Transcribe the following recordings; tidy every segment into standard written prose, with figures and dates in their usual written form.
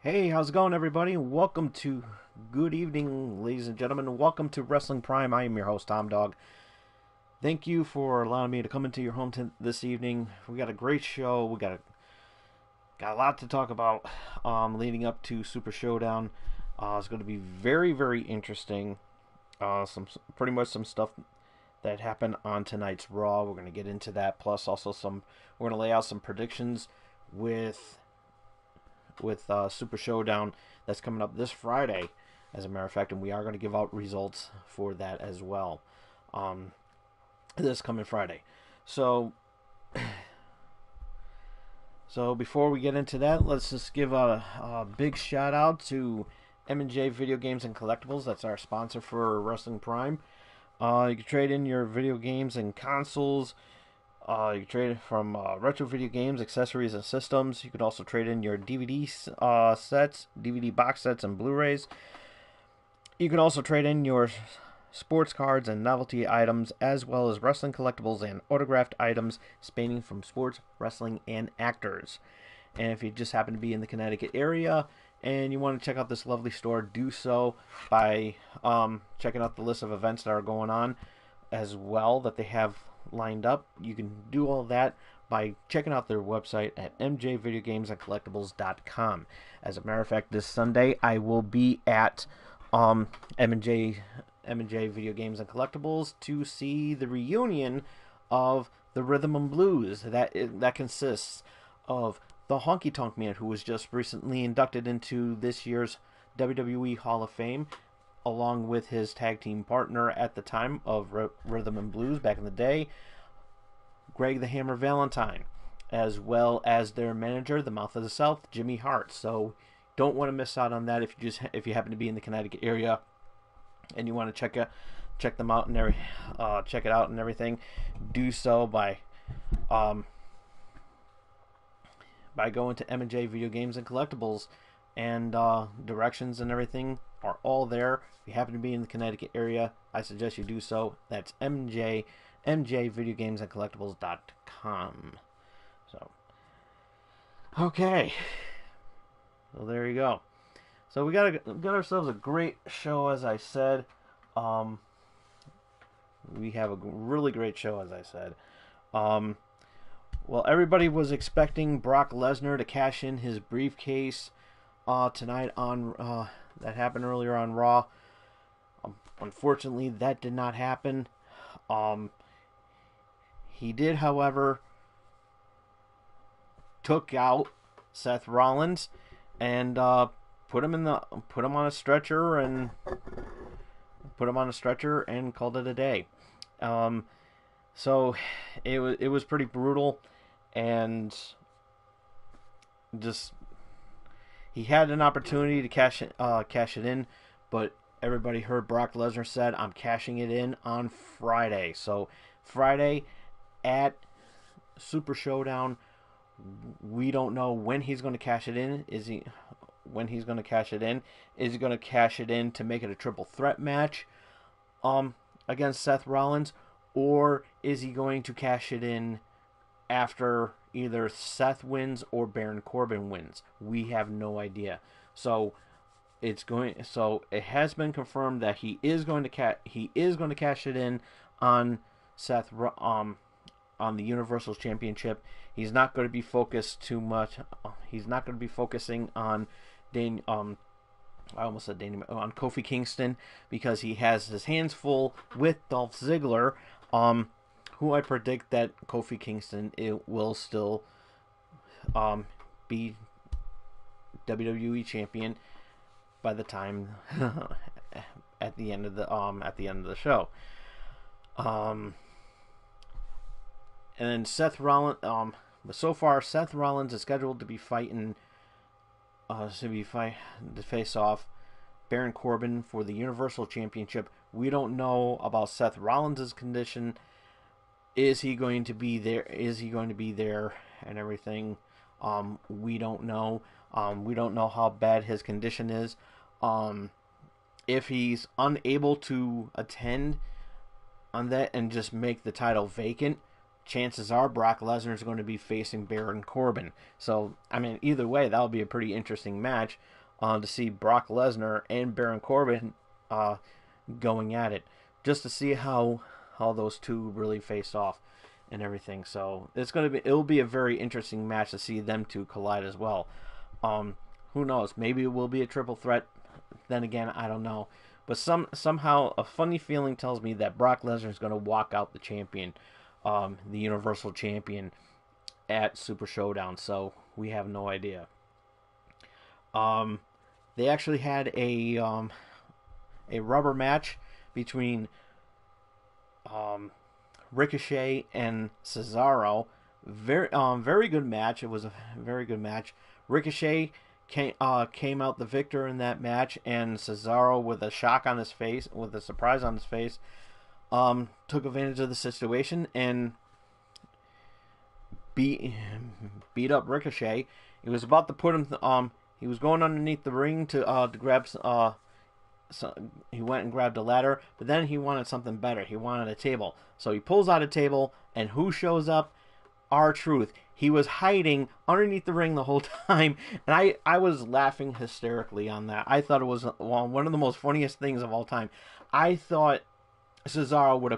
Hey, how's it going, everybody? Good evening, ladies and gentlemen. Welcome to Wrestling Prime. I am your host, Tom Dog. Thank you for allowing me to come into your home this evening. We got a great show. We got a lot to talk about leading up to Super Showdown. It's going to be very, very interesting. Pretty much some stuff that happened on tonight's Raw. We're going to get into that. Plus, also we're going to lay out some predictions with Super Showdown that's coming up this Friday, as a matter of fact, and we are going to give out results for that as well this coming Friday. So before we get into that, let's just give a big shout out to M&J Video Games and Collectibles. That's our sponsor for Wrestling Prime. You can trade in your video games and consoles. You can trade from retro video games, accessories, and systems. You can also trade in your DVD sets, DVD box sets, and Blu-rays. You can also trade in your sports cards and novelty items, as well as wrestling collectibles and autographed items spanning from sports, wrestling, and actors. And if you just happen to be in the Connecticut area and you want to check out this lovely store, do so by checking out the list of events that are going on as well that they have lined up. You can do all that by checking out their website at mjvideogamesandcollectibles.com. As a matter of fact, this Sunday I will be at M&J Video Games and Collectibles to see the reunion of the Rhythm and Blues. That consists of the Honky Tonk Man, who was just recently inducted into this year's WWE Hall of Fame, along with his tag team partner at the time of Rhythm and Blues back in the day, Greg the Hammer Valentine, as well as their manager, the Mouth of the South, Jimmy Hart. So don't want to miss out on that if you happen to be in the Connecticut area and you want to check them out and check it out and everything. Do so by going to M&J Video Games and Collectibles, and directions and everything are all there. If you happen to be in the Connecticut area, I suggest you do so. That's mjvideogamesandcollectibles.com. So, okay. So there you go. So we got ourselves a great show, as I said. We have a really great show, as I said. Well, everybody was expecting Brock Lesnar to cash in his briefcase tonight on that happened earlier on Raw. Unfortunately, that did not happen. He did, however, took out Seth Rollins and put him on a stretcher and called it a day. So it was pretty brutal, and just he had an opportunity to cash it in, but everybody heard Brock Lesnar said, "I'm cashing it in on Friday." So Friday at Super Showdown, we don't know when he's going to cash it in. Is he going to cash it in to make it a triple threat match against Seth Rollins, or is he going to cash it in after either Seth wins or Baron Corbin wins? We have no idea. So it has been confirmed that he is going to cash it in on Seth on the Universal Championship. He's not going to be focused too much. He's not going to be focusing on on Kofi Kingston, because he has his hands full with Dolph Ziggler, who I predict that Kofi Kingston will still be WWE champion by the time at the end of the show. And then Seth Rollins. But so far, Seth Rollins is scheduled to be fighting to face off Baron Corbin for the Universal Championship. We don't know about Seth Rollins' condition. Is he going to be there? And everything? We don't know. We don't know how bad his condition is. If he's unable to attend on that and just make the title vacant, chances are Brock Lesnar is going to be facing Baron Corbin. So, I mean, either way, that'll be a pretty interesting match. to see Brock Lesnar and Baron Corbin going at it, just to see how those two really face off and everything. So it'll be a very interesting match to see them two collide as well. Who knows? Maybe it will be a triple threat. Then again, I don't know. But somehow a funny feeling tells me that Brock Lesnar is going to walk out the champion, the Universal Champion, at Super Showdown. So we have no idea. They actually had a rubber match between Ricochet and Cesaro. Very good match. It was a very good match. Ricochet came out the victor in that match, and Cesaro, with a surprise on his face, took advantage of the situation and beat up Ricochet. He was about to put him. He was going underneath the ring to grab. He went and grabbed a ladder, but then he wanted something better. He wanted a table. So he pulls out a table, and who shows up? R-Truth. He was hiding underneath the ring the whole time, and I was laughing hysterically on that. I thought it was one of the most funniest things of all time. I thought Cesaro would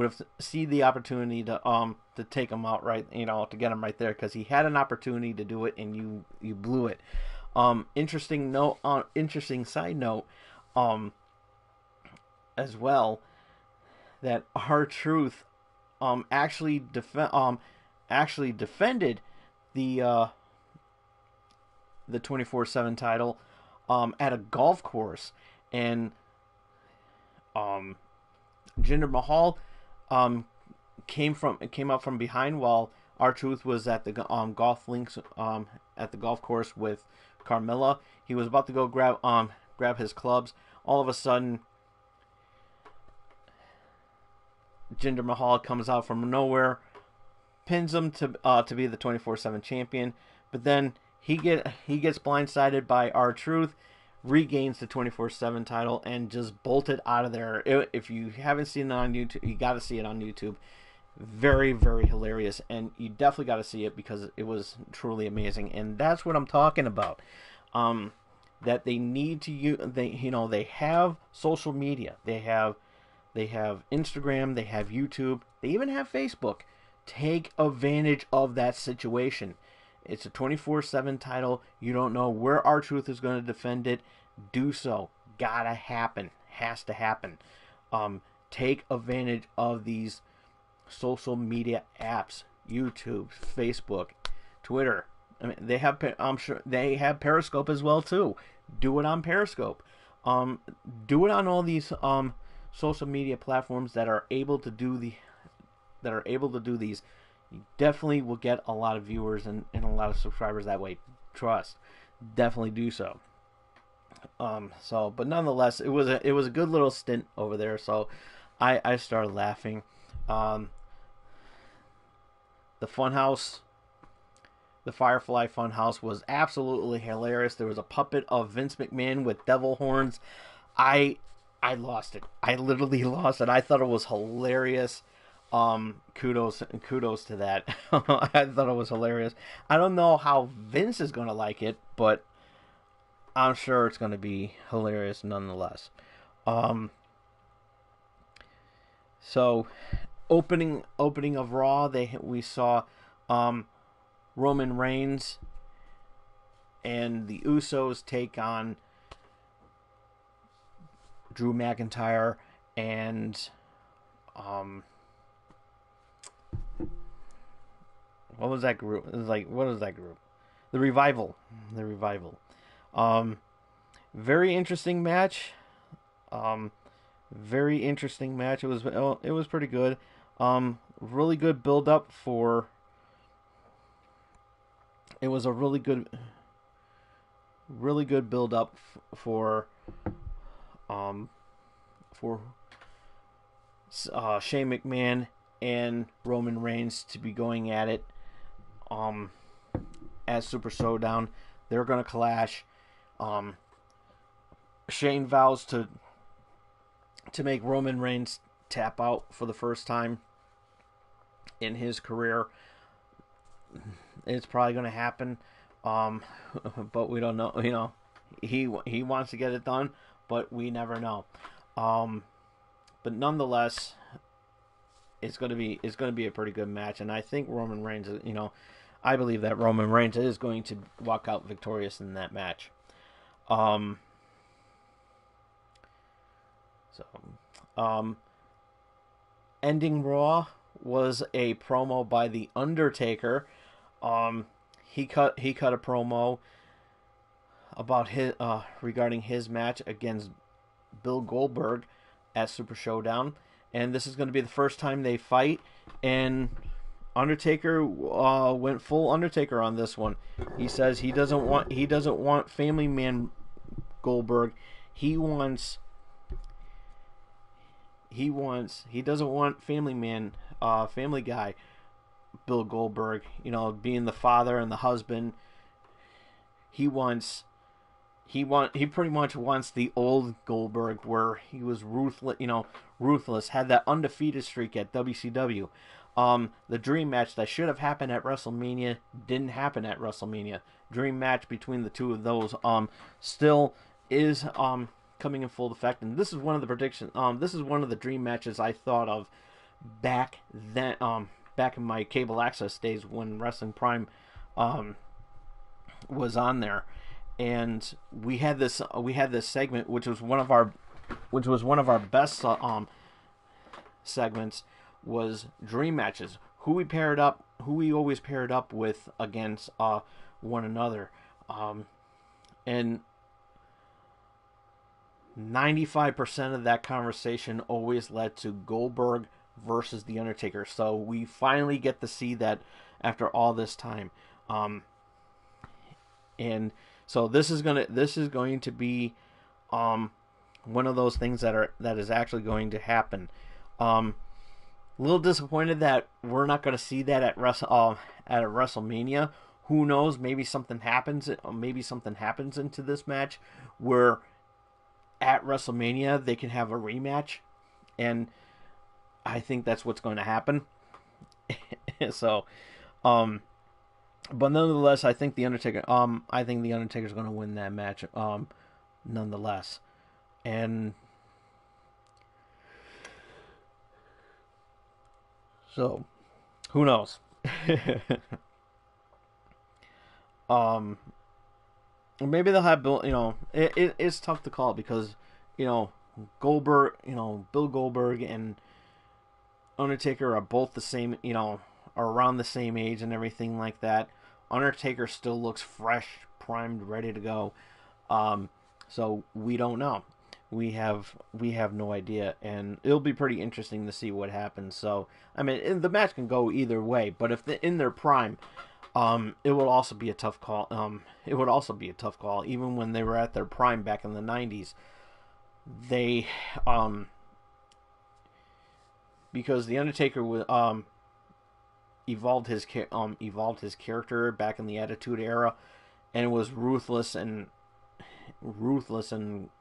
have seen the opportunity to take him out, right, to get him right there, because he had an opportunity to do it, and you blew it. Interesting side note, as well, that R-Truth actually defended the 24/7 title at a golf course, and Jinder Mahal came up from behind while R-Truth was at the golf links at the golf course with Carmella. He was about to go grab his clubs. All of a sudden, Jinder Mahal comes out from nowhere, pins him to be the 24/7 champion. But then he gets blindsided by R-Truth, regains the 24/7 title, and just bolted out of there. If you haven't seen it on YouTube, you got to see it on YouTube. Very, very hilarious, and you definitely got to see it because it was truly amazing. And that's what I'm talking about. That they need to use. They have social media. They have Instagram. They have YouTube. They even have Facebook. Take advantage of that situation. It's a 24/7 title. You don't know where R-Truth is going to defend it. Do so. Gotta happen. Has to happen. Take advantage of these social media apps. YouTube, Facebook, Twitter. I mean, I'm sure they have Periscope as well too. Do it on Periscope. Do it on all these social media platforms that are able to do these. You definitely will get a lot of viewers and a lot of subscribers that way. Trust. Definitely do so. But nonetheless, it was a good little stint over there. So I started laughing. The Funhouse, the Firefly Funhouse, was absolutely hilarious. There was a puppet of Vince McMahon with devil horns. I lost it. I literally lost it. I thought it was hilarious. Kudos to that. I thought it was hilarious. I don't know how Vince is gonna like it, but I'm sure it's gonna be hilarious nonetheless. So, opening of Raw, we saw Roman Reigns and the Usos take on Drew McIntyre and what was that group? It was like, what was that group? The Revival. Very interesting match. Very interesting match. It was pretty good. Really good build up for. It was a really good build up for Shane McMahon and Roman Reigns to be going at it at Super Showdown. They're gonna clash. Shane vows to make Roman Reigns tap out for the first time in his career. It's probably going to happen. Um, but we don't know. He wants to get it done, but we never know. Um, but nonetheless, it's gonna be a pretty good match, and I think Roman Reigns. I believe that Roman Reigns is going to walk out victorious in that match. Um, so, um, ending Raw was a promo by the Undertaker. Um, he cut a promo about his regarding his match against Bill Goldberg at Super Showdown, and this is going to be the first time they fight. And Undertaker went full Undertaker on this one. He says he doesn't want Family Man Goldberg. He doesn't want Family Man, Family Guy Bill Goldberg. Being the father and the husband. He wants he pretty much wants the old Goldberg where he was ruthless, had that undefeated streak at WCW. The dream match that should have happened at WrestleMania didn't happen at WrestleMania. Dream match between the two of those still is coming in full effect, and this is one of the predictions. This is one of the dream matches I thought of back then. Back in my cable access days when Wrestling Prime was on there, and we had this segment which was one of our best segments, was dream matches, who we always paired up with against one another, and 95% of that conversation always led to Goldberg versus The Undertaker. So we finally get to see that after all this time. And so this is going to be one of those things that is actually going to happen. A little disappointed that we're not going to see that at a WrestleMania. Who knows? Maybe something happens. Maybe something happens into this match where at WrestleMania they can have a rematch, and I think that's what's going to happen. So, but nonetheless, I think the Undertaker's going to win that match. Nonetheless, and so who knows? Maybe they'll have Bill. It's tough to call because Goldberg, Bill Goldberg and Undertaker are both the same, are around the same age and everything like that. Undertaker still looks fresh, primed, ready to go. So we don't know. We have no idea, and it'll be pretty interesting to see what happens. So I mean, the match can go either way, but if they're in their prime, it would also be a tough call. Even when they were at their prime back in the 90s. They because the Undertaker evolved his character back in the Attitude Era, and it was ruthless and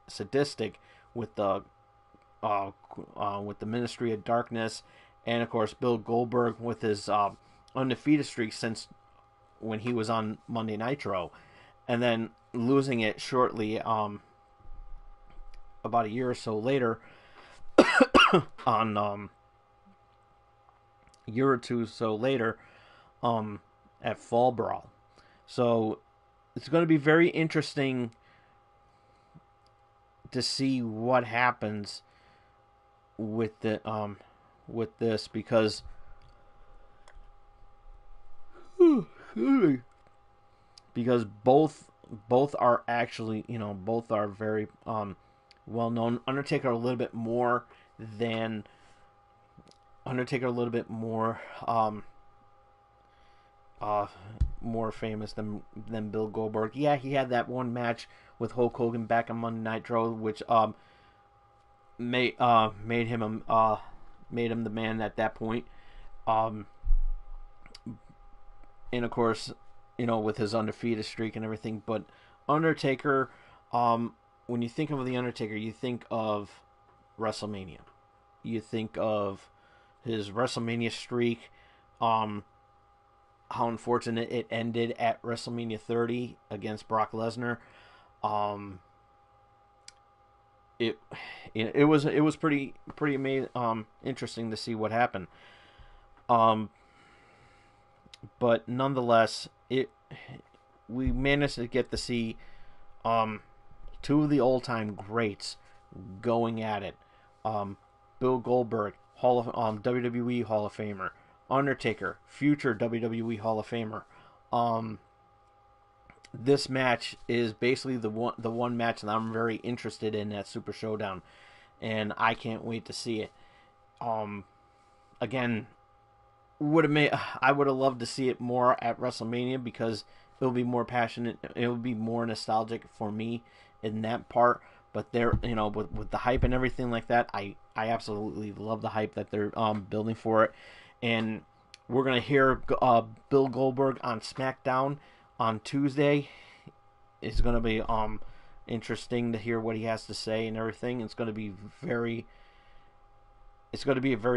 sadistic with the Ministry of Darkness, and of course Bill Goldberg with his undefeated streak since when he was on Monday Nitro, and then losing it shortly about a year or so later on year or two so later at Fall Brawl. So it's going to be very interesting to see what happens with this, because both are actually, both are very well known. Undertaker a little bit more more famous than Bill Goldberg. Yeah, he had that one match with Hulk Hogan back on Monday Nitro, which made him the man at that point. And of course, with his undefeated streak and everything. But Undertaker, when you think of the Undertaker, you think of WrestleMania. You think of his WrestleMania streak. how unfortunate it ended at WrestleMania 30 against Brock Lesnar. It it was pretty amazing, interesting to see what happened. But nonetheless, we managed to get to see two of the old time greats going at it. Bill Goldberg, WWE Hall of Famer. Undertaker, future WWE Hall of Famer. This match is basically the one match that I'm very interested in at Super Showdown, and I can't wait to see it. Again, I would have loved to see it more at WrestleMania because it'll be more passionate. It'll be more nostalgic for me in that part. But there, with the hype and everything like that, I absolutely love the hype that they're building for it. And we're gonna hear Bill Goldberg on SmackDown on Tuesday. It's gonna be interesting to hear what he has to say and everything. It's gonna be a very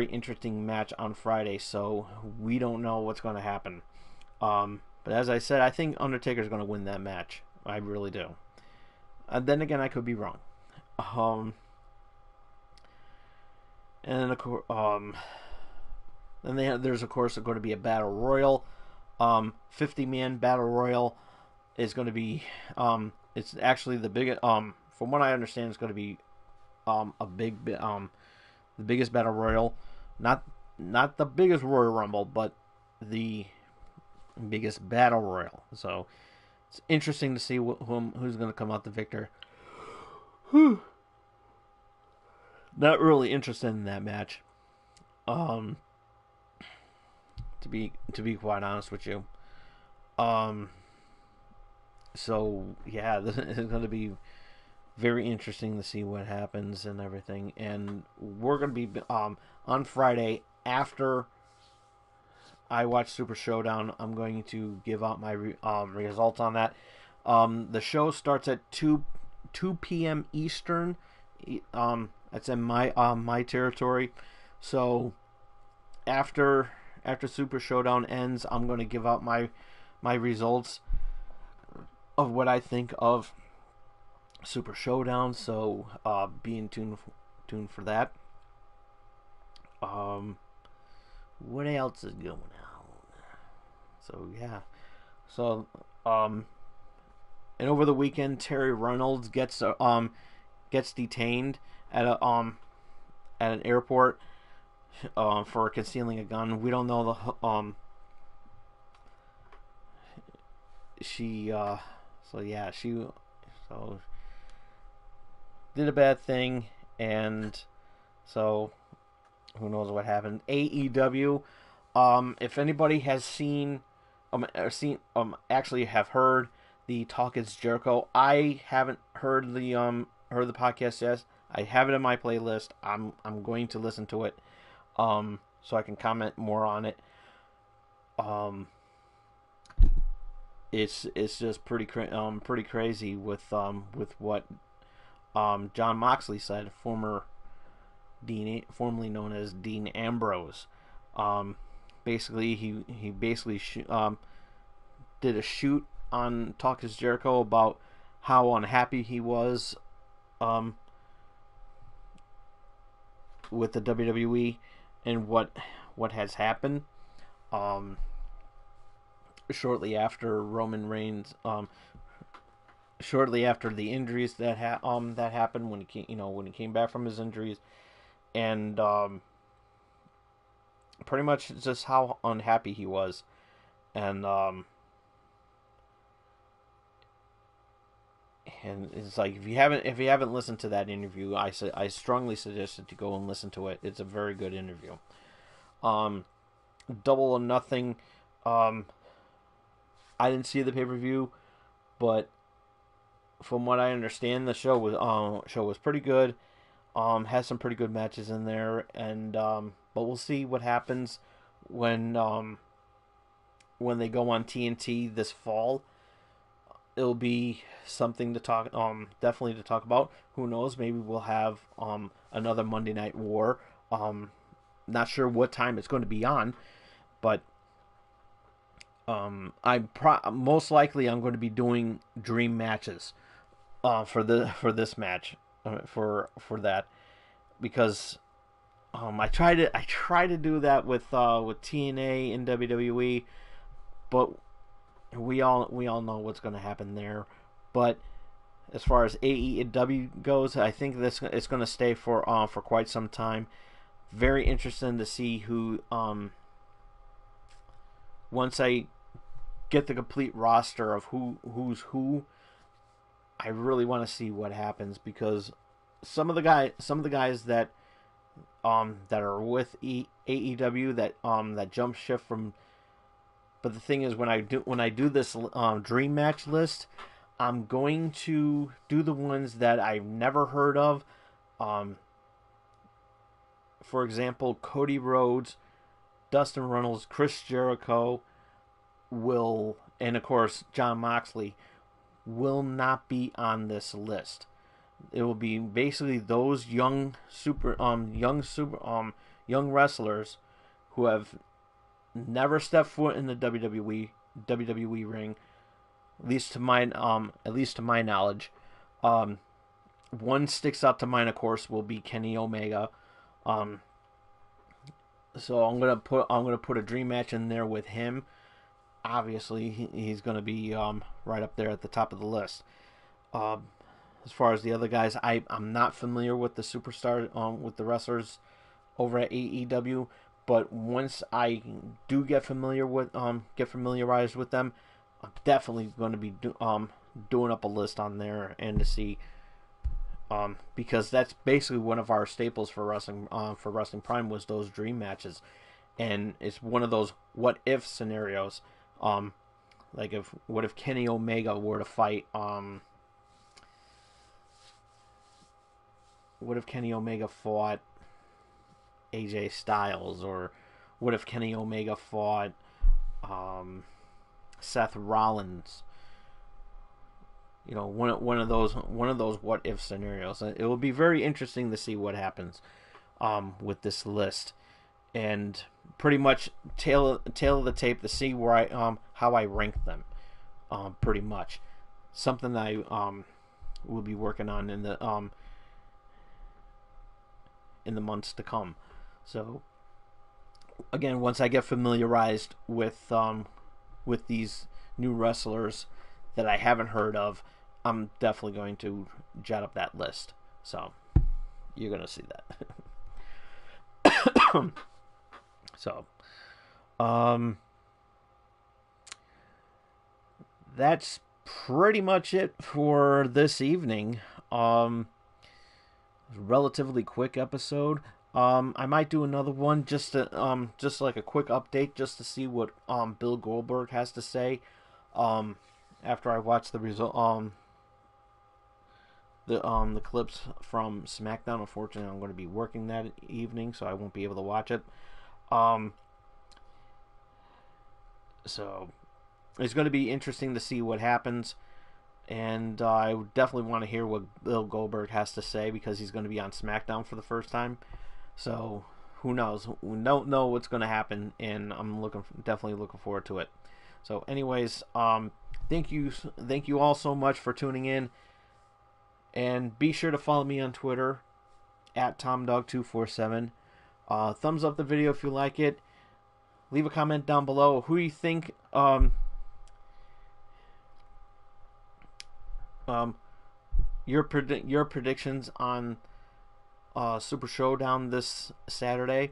interesting match on Friday. So we don't know what's gonna happen. But as I said, I think Undertaker's gonna win that match. I really do. And then again, I could be wrong. And of course, then there's of course going to be a battle royal. 50-man battle royal is going to be. It's actually the biggest. From what I understand, it's going to be the biggest battle royal. Not the biggest Royal Rumble, but the biggest battle royal. So it's interesting to see who's going to come out the victor. Not really interested in that match. To be quite honest with you. So yeah, this is going to be very interesting to see what happens and everything. And we're going to be on Friday after I watch Super Showdown. I'm going to give out my results on that. The show starts at 2 p.m. Eastern. That's in my territory. So after Super Showdown ends, I'm going to give out my results of what I think of Super Showdown. So be in tune for that. What else is going on? So yeah. So and over the weekend, Terry Reynolds gets detained at an airport for concealing a gun. We don't know she did a bad thing, and so who knows what happened. AEW. If anybody has seen actually have heard the Talk Is Jericho, I haven't heard the podcast yet. I have it in my playlist. I'm going to listen to it, so I can comment more on it. It's just pretty crazy with what John Moxley said, formerly known as Dean Ambrose. Basically he basically did a shoot on Talk Is Jericho about how unhappy he was with the WWE and what has happened shortly after Roman Reigns, shortly after the injuries that happened when he came back from his injuries, and pretty much just how unhappy he was, and it's like if you haven't listened to that interview, I strongly suggest that you go and listen to it. It's a very good interview. Double or Nothing. I didn't see the pay-per-view, but from what I understand, the show was pretty good. Has some pretty good matches in there, and but we'll see what happens when they go on TNT this fall. It'll be something to talk, definitely to talk about. Who knows? Maybe we'll have another Monday Night War. Not sure what time it's going to be on, but Most likely I'm going to be doing dream matches for this match for that, because I try to do that with TNA and WWE, but we all know what's going to happen there. But as far as AEW goes, I think this it's going to stay for quite some time. Very interesting to see who once I get the complete roster of who's who. I really want to see what happens, because some of the guys that are with AEW that jump shift from. But the thing is, when I do this dream match list, I'm going to do the ones that I've never heard of. For example, Cody Rhodes, Dustin Runnels, Chris Jericho and of course Jon Moxley will not be on this list. It will be basically those young wrestlers who have never stepped foot in the WWE ring, at least to my knowledge. One sticks out to mine, of course, will be Kenny Omega. So I'm gonna put a dream match in there with him. Obviously, he's gonna be right up there at the top of the list. As far as the other guys, I'm not familiar with the superstar with the wrestlers over at AEW, but once I do get familiarized with them, I'm definitely going to be doing up a list on there and to see, because that's basically one of our staples for Wrestling Prime was those dream matches, and it's one of those what if scenarios. Like what if Kenny Omega were to fight what if Kenny Omega fought AJ Styles, or what if Kenny Omega fought Seth Rollins? You know, one of those what if scenarios. It will be very interesting to see what happens with this list, and pretty much tail of the tape to see where I how I rank them. Pretty much something that I will be working on in the months to come. So again, once I get familiarized with these new wrestlers that I haven't heard of, I'm definitely going to jot up that list. So you're gonna see that. So that's pretty much it for this evening. Relatively quick episode. I might do another one just like a quick update, just to see what Bill Goldberg has to say after I watch the the clips from SmackDown. Unfortunately, I'm going to be working that evening, so I won't be able to watch it. So it's going to be interesting to see what happens. And I definitely want to hear what Bill Goldberg has to say, because he's going to be on SmackDown for the first time. So who knows? We don't know what's going to happen, and I'm definitely looking forward to it. So, anyways, thank you all so much for tuning in, and be sure to follow me on Twitter at TomDog247. Thumbs up the video if you like it. Leave a comment down below who you think your predictions on Super Showdown this Saturday.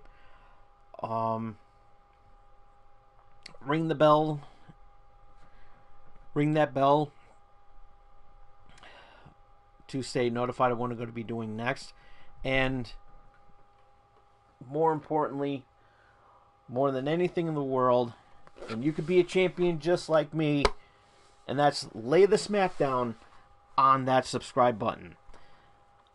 Ring that bell to stay notified of what I'm going to be doing next, and more importantly, more than anything in the world, and you could be a champion just like me, and that's lay the smackdown on that subscribe button.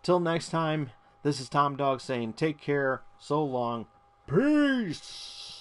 Till next time, this is Tom Dog saying take care, so long, peace.